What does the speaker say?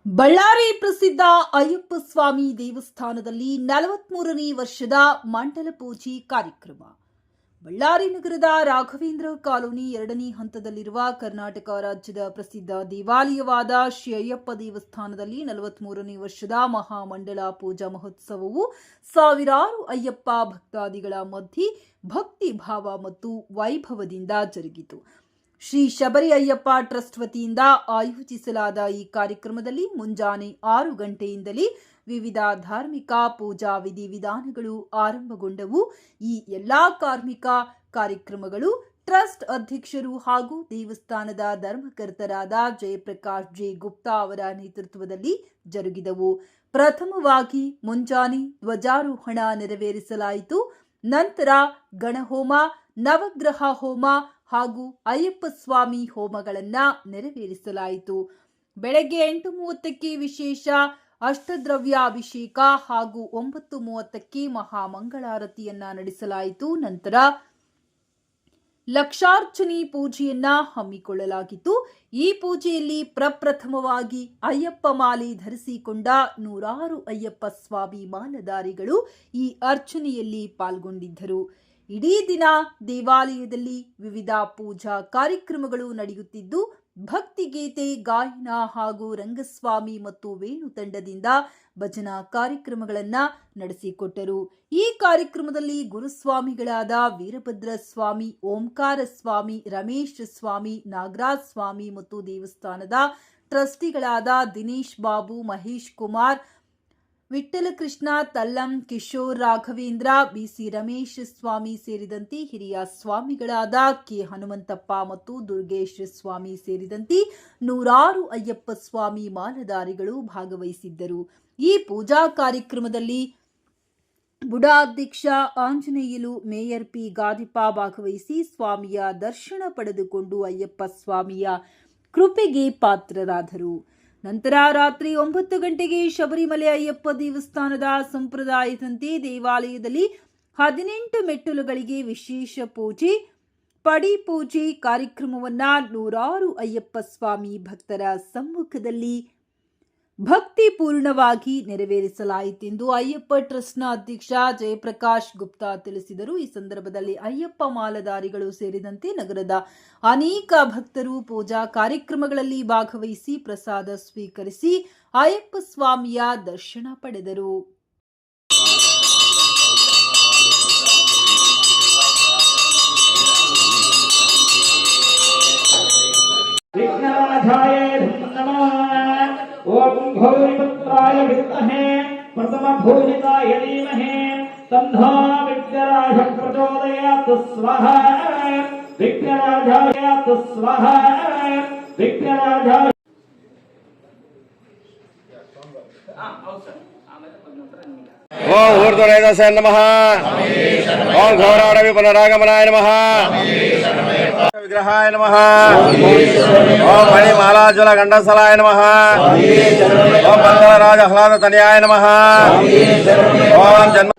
ಬಳ್ಳಾರಿ ಪ್ರಸಿದ್ಧ ಅಯ್ಯಪ್ಪ ಸ್ವಾಮಿ ದೇವಸ್ಥಾನದಲ್ಲಿ 43ನೇ ವರ್ಷದ ಮಂಡಲ ಪೂಜೆ ಕಾರ್ಯಕ್ರಮ. ಬಳ್ಳಾರಿ ನಗರದ ರಾಘವೇಂದ್ರ ಕಾಲೋನಿ 2ನೇ ಹಂತದಲ್ಲಿರುವ ಕರ್ನಾಟಕ ರಾಜ್ಯದ ಪ್ರಸಿದ್ಧ ದೇವಾಲಯವಾದ ಶ್ರೀ ಅಯ್ಯಪ್ಪ ದೇವಸ್ಥಾನದಲ್ಲಿ 43ನೇ ವರ್ಷದ ಮಹಾಮಂಡಲ ಪೂಜಾ ಮಹೋತ್ಸವವು ಸಾವಿರಾರು ಅಯ್ಯಪ್ಪ ಭಕ್ತಾದಿಗಳ ಮಧ್ಯೆ ಭಕ್ತಿ ಭಾವ ಮತ್ತು ವೈಭವದಿಂದ ಜರುಗಿತು. ಶ್ರೀ ಶಬರಿ ಅಯ್ಯಪ್ಪ ಟ್ರಸ್ಟ್ ವತಿಯಿಂದ ಆಯೋಜಿಸಲಾದ ಈ ಕಾರ್ಯಕ್ರಮದಲ್ಲಿ ಮುಂಜಾನೆ 6 ಗಂಟೆಯಿಂದಲೇ ವಿವಿಧ ಧಾರ್ಮಿಕ ಪೂಜಾ ವಿಧಿವಿಧಾನಗಳು ಆರಂಭಗೊಂಡವು. ಈ ಎಲ್ಲಾ ಕಾರ್ಮಿಕ ಕಾರ್ಯಕ್ರಮಗಳು ಟ್ರಸ್ಟ್ ಅಧ್ಯಕ್ಷರು ಹಾಗೂ ದೇವಸ್ಥಾನದ ಧರ್ಮಕರ್ತರಾದ ಜಯಪ್ರಕಾಶ್ ಜೆ ಗುಪ್ತಾ ಅವರ ನೇತೃತ್ವದಲ್ಲಿ ಜರುಗಿದವು. ಪ್ರಥಮವಾಗಿ ಮುಂಜಾನೆ ಧ್ವಜಾರೋಹಣ ನೆರವೇರಿಸಲಾಯಿತು. ನಂತರ ಗಣಹೋಮ, ನವಗ್ರಹ ಹೋಮ ಹಾಗೂ ಅಯ್ಯಪ್ಪ ಸ್ವಾಮಿ ಹೋಮಗಳನ್ನು ನೆರವೇರಿಸಲಾಯಿತು. ಬೆಳಗ್ಗೆ 8:30ಕ್ಕೆ ವಿಶೇಷ ಅಷ್ಟದ್ರವ್ಯಾಭಿಷೇಕ ಹಾಗೂ 9:30ಕ್ಕೆ ಮಹಾಮಂಗಳಾರತಿಯನ್ನ ನಡೆಸಲಾಯಿತು. ನಂತರ ಲಕ್ಷಾರ್ಚನೆ ಪೂಜೆಯನ್ನ ಹಮ್ಮಿಕೊಳ್ಳಲಾಗಿತ್ತು. ಈ ಪೂಜೆಯಲ್ಲಿ ಪ್ರಪ್ರಥಮವಾಗಿ ಅಯ್ಯಪ್ಪ ಮಾಲೆ ಧರಿಸಿಕೊಂಡ ನೂರಾರು ಅಯ್ಯಪ್ಪ ಸ್ವಾಮಿ ಮಾಲಧಾರಿಗಳು ಈ ಅರ್ಚನೆಯಲ್ಲಿ ಪಾಲ್ಗೊಂಡಿದ್ದರು. ಇಡೀ ದಿನ ದೇವಾಲಯದಲ್ಲಿ ವಿವಿಧ ಪೂಜಾ ಕಾರ್ಯಕ್ರಮಗಳು ನಡೆಯುತ್ತಿದ್ದು, ಭಕ್ತಿಗೀತೆ ಗಾಯನ ಹಾಗೂ ರಂಗಸ್ವಾಮಿ ಮತ್ತು ವೇಣು ತಂಡದಿಂದ ಭಜನಾ ಕಾರ್ಯಕ್ರಮಗಳನ್ನು ನಡೆಸಿಕೊಟ್ಟರು. ಈ ಕಾರ್ಯಕ್ರಮದಲ್ಲಿ ಗುರುಸ್ವಾಮಿಗಳಾದ ವೀರಭದ್ರ ಸ್ವಾಮಿ, ಓಂಕಾರ ಸ್ವಾಮಿ, ರಮೇಶ್ ಸ್ವಾಮಿ, ನಾಗರಾಜ್ ಸ್ವಾಮಿ ಮತ್ತು ದೇವಸ್ಥಾನದ ಟ್ರಸ್ಟಿಗಳಾದ ದಿನೇಶ್ ಬಾಬು, ಮಹೇಶ್ ಕುಮಾರ್, ವಿಠ್ಠಲ ಕೃಷ್ಣ ತಲ್ಲಂ, ಕಿಶೋರ್ ರಾಘವೇಂದ್ರ, ಬಿಸಿ ರಮೇಶ್ ಸ್ವಾಮಿ ಸೇರಿದಂತೆ ಹಿರಿಯ ಸ್ವಾಮಿಗಳಾದ ಕೆ ಹನುಮಂತಪ್ಪ ಮತ್ತು ದುರ್ಗೇಶ್ ಸ್ವಾಮಿ ಸೇರಿದಂತೆ ನೂರಾರು ಅಯ್ಯಪ್ಪ ಸ್ವಾಮಿ ಮಾಲಧಾರಿಗಳು ಭಾಗವಹಿಸಿದ್ದರು. ಈ ಪೂಜಾ ಕಾರ್ಯಕ್ರಮದಲ್ಲಿ ಬುಡಾಧ್ಯಕ್ಷ ಆಂಜನೇಯಲು, ಮೇಯರ್ ಪಿ ಗಾದಿಪ ಭಾಗವಹಿಸಿ ಸ್ವಾಮಿಯ ದರ್ಶನ ಪಡೆದುಕೊಂಡು ಅಯ್ಯಪ್ಪ ಸ್ವಾಮಿಯ ಕೃಪೆಗೆ ಪಾತ್ರರಾದರು. ನಂತರ ರಾತ್ರಿ 9 ಗಂಟೆಗೆ ಶಬರಿಮಲೆ ಅಯ್ಯಪ್ಪ ದೇವಸ್ಥಾನದ ಸಂಪ್ರದಾಯದಂತೆ ದೇವಾಲಯದಲ್ಲಿ 18 ಮೆಟ್ಟಲುಗಳಿಗೆ ವಿಶೇಷ ಪೂಜೆ, ಪಡಿ ಪೂಜೆ ಕಾರ್ಯಕ್ರಮವನ್ನು ನೂರಾರು ಅಯ್ಯಪ್ಪ ಸ್ವಾಮಿ ಭಕ್ತರ ಸಮ್ಮುಖದಲ್ಲಿ ಭಕ್ತಿಪೂರ್ಣವಾಗಿ ನೆರವೇರಿಸಲಾಯಿತೆಂದು ಅಯ್ಯಪ್ಪ ಟ್ರಸ್ಟ್ನ ಅಧ್ಯಕ್ಷ ಜಯಪ್ರಕಾಶ್ ಗುಪ್ತಾ ತಿಳಿಸಿದರು. ಈ ಸಂದರ್ಭದಲ್ಲಿ ಅಯ್ಯಪ್ಪ ಮಾಲಧಾರಿಗಳು ಸೇರಿದಂತೆ ನಗರದ ಅನೇಕ ಭಕ್ತರು ಪೂಜಾ ಕಾರ್ಯಕ್ರಮಗಳಲ್ಲಿ ಭಾಗವಹಿಸಿ ಪ್ರಸಾದ ಸ್ವೀಕರಿಸಿ ಅಯ್ಯಪ್ಪ ಸ್ವಾಮಿಯ ದರ್ಶನ ಪಡೆದರು. ओम भूरिपुत्राय विद्महे प्रथमभूजिताय धीमहि तन्नो विघ्नराज प्रचोदयात् स्वाहा विघ्नराजाय स्वाहा विघ्नराजाय ओम ऊर्ध्वरेतसे नमः ओम घोराडवि पुनरागमनाय नमः विग्रहाय नमः ओम मणिमालाज्वल गंडसलाय नमः ओम मंगलराज आह्लाद तनयाय नमः ओम जन्म